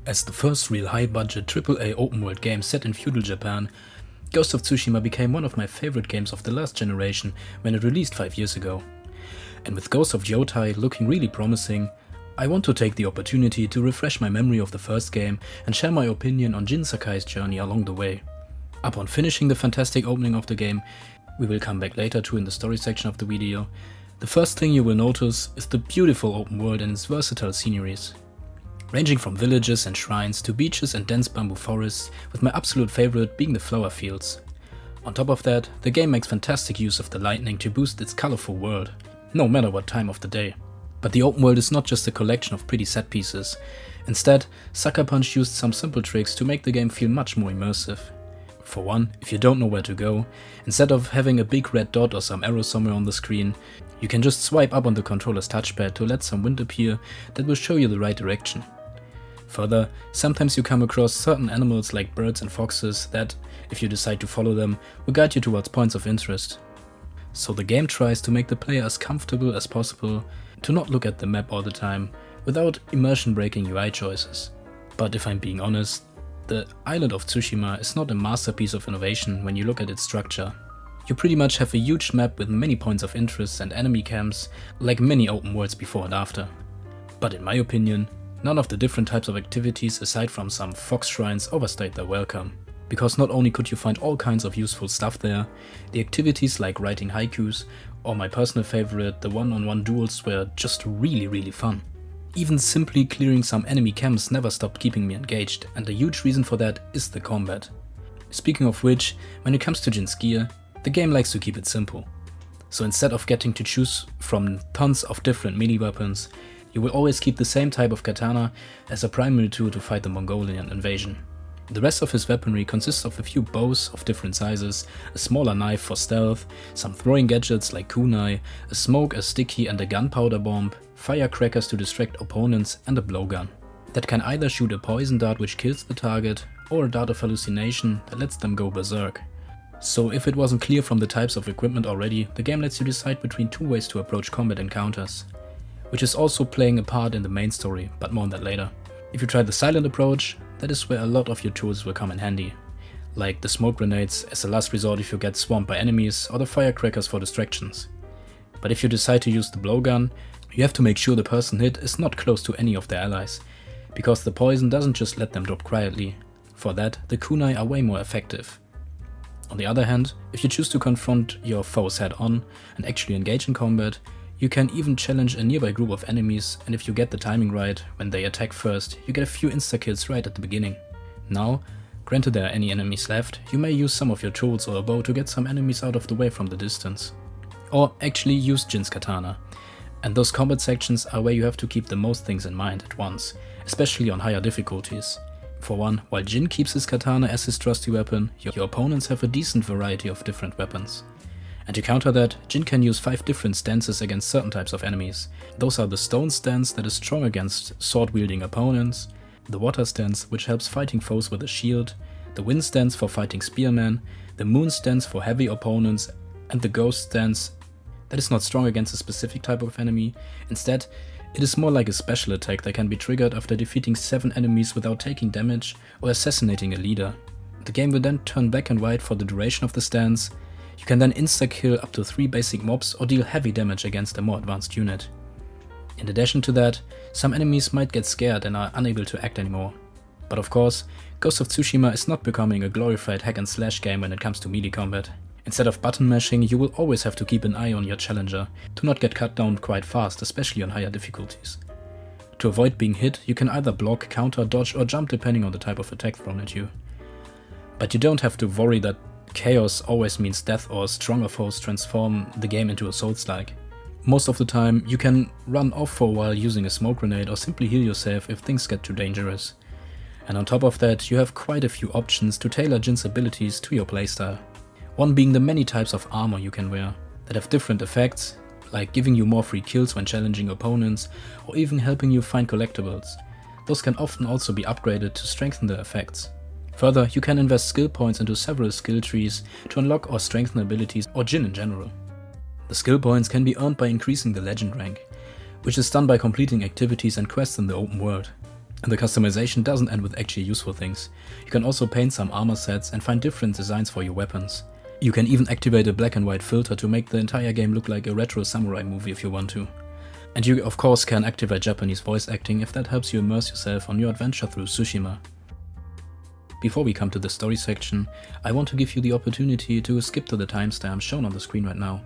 As the first real high-budget AAA open-world game set in feudal Japan, Ghost of Tsushima became one of my favorite games of the last generation when it released 5 years ago. And with Ghost of Tsushima looking really promising, I want to take the opportunity to refresh my memory of the first game and share my opinion on Jin Sakai's journey along the way. Upon finishing the fantastic opening of the game, we will come back later to in the story section of the video, the first thing you will notice is the beautiful open world and its versatile sceneries. Ranging from villages and shrines to beaches and dense bamboo forests, with my absolute favorite being the flower fields. On top of that, the game makes fantastic use of the lightning to boost its colorful world, no matter what time of the day. But the open world is not just a collection of pretty set pieces. Instead, Sucker Punch used some simple tricks to make the game feel much more immersive. For one, if you don't know where to go, instead of having a big red dot or some arrow somewhere on the screen, you can just swipe up on the controller's touchpad to let some wind appear that will show you the right direction. Further, sometimes you come across certain animals like birds and foxes that, if you decide to follow them, will guide you towards points of interest. So the game tries to make the player as comfortable as possible to not look at the map all the time without immersion-breaking UI choices. But if I'm being honest, the island of Tsushima is not a masterpiece of innovation when you look at its structure. You pretty much have a huge map with many points of interest and enemy camps, like many open worlds before and after. But in my opinion, none of the different types of activities aside from some fox shrines overstayed their welcome. Because not only could you find all kinds of useful stuff there, the activities like writing haikus, or my personal favorite, the one-on-one duels were just really fun. Even simply clearing some enemy camps never stopped keeping me engaged, and a huge reason for that is the combat. Speaking of which, when it comes to Jin's gear, the game likes to keep it simple. So instead of getting to choose from tons of different melee weapons, you will always keep the same type of katana as a primary tool to fight the Mongolian invasion. The rest of his weaponry consists of a few bows of different sizes, a smaller knife for stealth, some throwing gadgets like kunai, a smoke, a sticky and a gunpowder bomb, firecrackers to distract opponents and a blowgun that can either shoot a poison dart which kills the target or a dart of hallucination that lets them go berserk. So if it wasn't clear from the types of equipment already, the game lets you decide between two ways to approach combat encounters, which is also playing a part in the main story, but more on that later. If you try the silent approach, that is where a lot of your tools will come in handy, like the smoke grenades as a last resort if you get swamped by enemies, or the firecrackers for distractions. But if you decide to use the blowgun, you have to make sure the person hit is not close to any of their allies, because the poison doesn't just let them drop quietly. For that, the kunai are way more effective. On the other hand, if you choose to confront your foes head on and actually engage in combat, you can even challenge a nearby group of enemies, and if you get the timing right, when they attack first, you get a few insta-kills right at the beginning. Now, granted there are any enemies left, you may use some of your tools or a bow to get some enemies out of the way from the distance. Or actually use Jin's katana. And those combat sections are where you have to keep the most things in mind at once, especially on higher difficulties. For one, while Jin keeps his katana as his trusty weapon, your opponents have a decent variety of different weapons. And to counter that, Jin can use 5 different stances against certain types of enemies. Those are the stone stance that is strong against sword-wielding opponents, the water stance which helps fighting foes with a shield, the wind stance for fighting spearmen, the moon stance for heavy opponents, and the ghost stance that is not strong against a specific type of enemy. Instead, it is more like a special attack that can be triggered after defeating 7 enemies without taking damage or assassinating a leader. The game will then turn black and white for the duration of the stance. You can then insta-kill up to 3 basic mobs or deal heavy damage against a more advanced unit. In addition to that, some enemies might get scared and are unable to act anymore. But of course, Ghost of Tsushima is not becoming a glorified hack and slash game when it comes to melee combat. Instead of button mashing, you will always have to keep an eye on your challenger to not get cut down quite fast, especially on higher difficulties. To avoid being hit, you can either block, counter, dodge or jump depending on the type of attack thrown at you. But you don't have to worry that chaos always means death or stronger foes transform the game into a Souls-like. Most of the time, you can run off for a while using a smoke grenade or simply heal yourself if things get too dangerous. And on top of that, you have quite a few options to tailor Jin's abilities to your playstyle. One being the many types of armor you can wear, that have different effects, like giving you more free kills when challenging opponents, or even helping you find collectibles. Those can often also be upgraded to strengthen their effects. Further, you can invest skill points into several skill trees to unlock or strengthen abilities or Jin in general. The skill points can be earned by increasing the legend rank, which is done by completing activities and quests in the open world. And the customization doesn't end with actually useful things. You can also paint some armor sets and find different designs for your weapons. You can even activate a black and white filter to make the entire game look like a retro samurai movie if you want to. And you of course can activate Japanese voice acting if that helps you immerse yourself on your adventure through Tsushima. Before we come to the story section, I want to give you the opportunity to skip to the timestamp shown on the screen right now.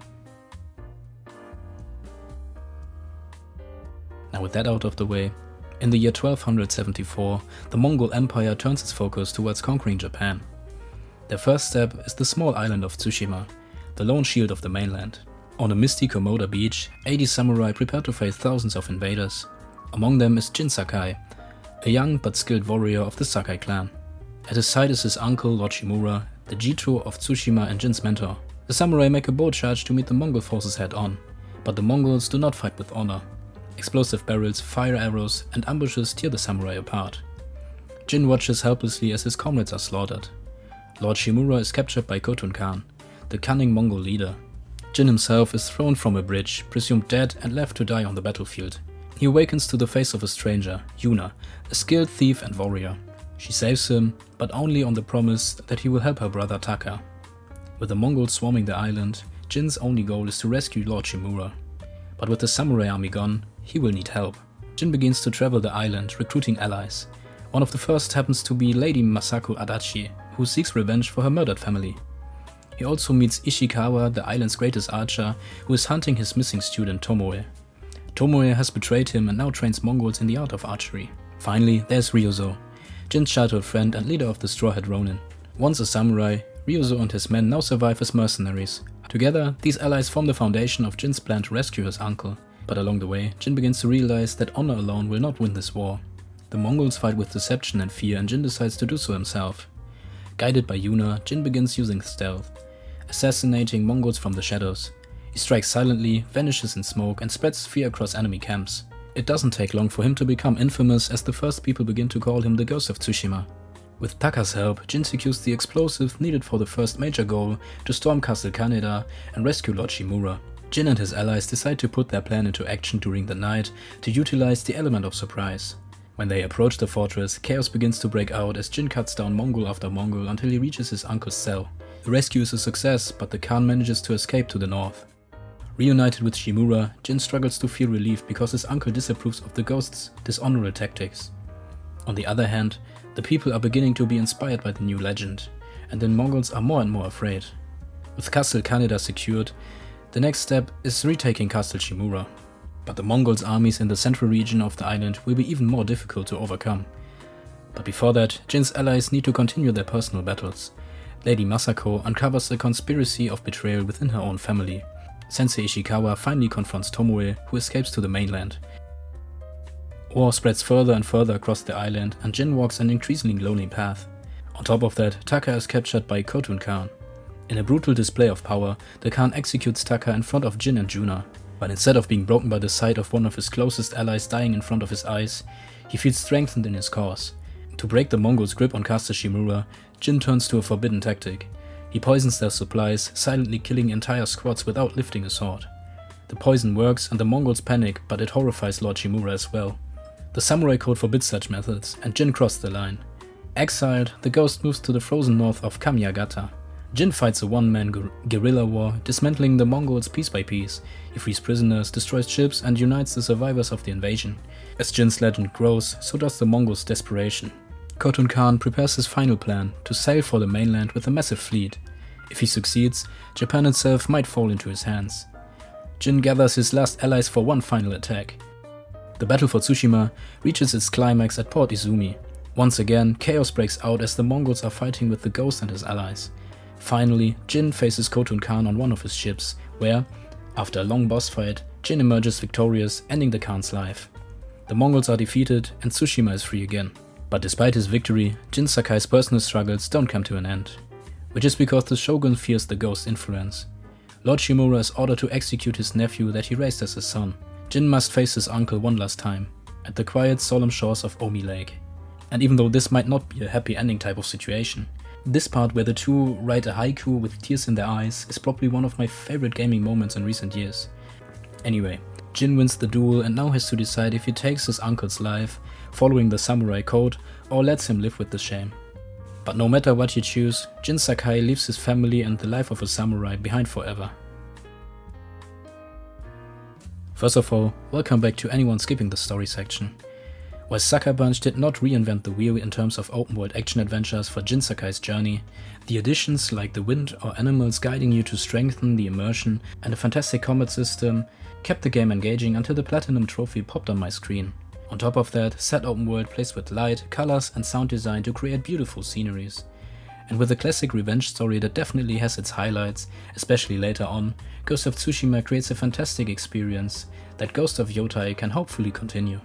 Now with that out of the way, in the year 1274, the Mongol Empire turns its focus towards conquering Japan. Their first step is the small island of Tsushima, the lone shield of the mainland. On a misty Komoda beach, 80 samurai prepare to face thousands of invaders. Among them is Jin Sakai, a young but skilled warrior of the Sakai clan. At his side is his uncle Lord Shimura, the Jito of Tsushima and Jin's mentor. The samurai make a bold charge to meet the Mongol forces head on, but the Mongols do not fight with honor. Explosive barrels, fire arrows and ambushes tear the samurai apart. Jin watches helplessly as his comrades are slaughtered. Lord Shimura is captured by Khotun Khan, the cunning Mongol leader. Jin himself is thrown from a bridge, presumed dead and left to die on the battlefield. He awakens to the face of a stranger, Yuna, a skilled thief and warrior. She saves him, but only on the promise that he will help her brother Taka. With the Mongols swarming the island, Jin's only goal is to rescue Lord Shimura. But with the samurai army gone, he will need help. Jin begins to travel the island, recruiting allies. One of the first happens to be Lady Masako Adachi, who seeks revenge for her murdered family. He also meets Ishikawa, the island's greatest archer, who is hunting his missing student Tomoe. Tomoe has betrayed him and now trains Mongols in the art of archery. Finally, there's Ryuzo, Jin's childhood friend and leader of the Straw Hat Ronin. Once a samurai, Ryuzo and his men now survive as mercenaries. Together, these allies form the foundation of Jin's plan to rescue his uncle. But along the way, Jin begins to realize that honor alone will not win this war. The Mongols fight with deception and fear, and Jin decides to do so himself. Guided by Yuna, Jin begins using stealth, assassinating Mongols from the shadows. He strikes silently, vanishes in smoke, and spreads fear across enemy camps. It doesn't take long for him to become infamous, as the first people begin to call him the Ghost of Tsushima. With Taka's help, Jin secures the explosive needed for the first major goal to storm Castle Kaneda and rescue Lord Shimura. Jin and his allies decide to put their plan into action during the night to utilize the element of surprise. When they approach the fortress, chaos begins to break out as Jin cuts down Mongol after Mongol until he reaches his uncle's cell. The rescue is a success, but the Khan manages to escape to the north. Reunited with Shimura, Jin struggles to feel relief because his uncle disapproves of the ghost's dishonorable tactics. On the other hand, the people are beginning to be inspired by the new legend, and the Mongols are more and more afraid. With Castle Kaneda secured, the next step is retaking Castle Shimura. But the Mongols' armies in the central region of the island will be even more difficult to overcome. But before that, Jin's allies need to continue their personal battles. Lady Masako uncovers a conspiracy of betrayal within her own family. Sensei Ishikawa finally confronts Tomoe, who escapes to the mainland. War spreads further and further across the island, and Jin walks an increasingly lonely path. On top of that, Taka is captured by Khotun Khan. In a brutal display of power, the Khan executes Taka in front of Jin and Juna. But instead of being broken by the sight of one of his closest allies dying in front of his eyes, he feels strengthened in his cause. To break the Mongols' grip on Castle Shimura, Jin turns to a forbidden tactic. He poisons their supplies, silently killing entire squads without lifting a sword. The poison works and the Mongols panic, but it horrifies Lord Shimura as well. The samurai code forbids such methods, and Jin crossed the line. Exiled, the ghost moves to the frozen north of Kamiyagata. Jin fights a one-man guerrilla war, dismantling the Mongols piece by piece. He frees prisoners, destroys ships, and unites the survivors of the invasion. As Jin's legend grows, so does the Mongols' desperation. Khotun Khan prepares his final plan, to sail for the mainland with a massive fleet. If he succeeds, Japan itself might fall into his hands. Jin gathers his last allies for one final attack. The battle for Tsushima reaches its climax at Port Izumi. Once again, chaos breaks out as the Mongols are fighting with the ghost and his allies. Finally, Jin faces Khotun Khan on one of his ships, where, after a long boss fight, Jin emerges victorious, ending the Khan's life. The Mongols are defeated and Tsushima is free again. But despite his victory, Jin Sakai's personal struggles don't come to an end. Which is because the shogun fears the ghost's influence. Lord Shimura is ordered to execute his nephew that he raised as his son. Jin must face his uncle one last time, at the quiet, solemn shores of Omi Lake. And even though this might not be a happy ending type of situation, this part where the two write a haiku with tears in their eyes is probably one of my favorite gaming moments in recent years. Anyway, Jin wins the duel and now has to decide if he takes his uncle's life following the samurai code, or lets him live with the shame. But no matter what you choose, Jin Sakai leaves his family and the life of a samurai behind forever. First of all, welcome back to anyone skipping the story section. While Sucker Punch did not reinvent the wheel in terms of open-world action adventures for Jin Sakai's journey, the additions like the wind or animals guiding you to strengthen the immersion and a fantastic combat system kept the game engaging until the Platinum trophy popped on my screen. On top of that, set open world plays with light, colors and sound design to create beautiful sceneries. And with a classic revenge story that definitely has its highlights, especially later on, Ghost of Tsushima creates a fantastic experience that Ghost of Yotai can hopefully continue.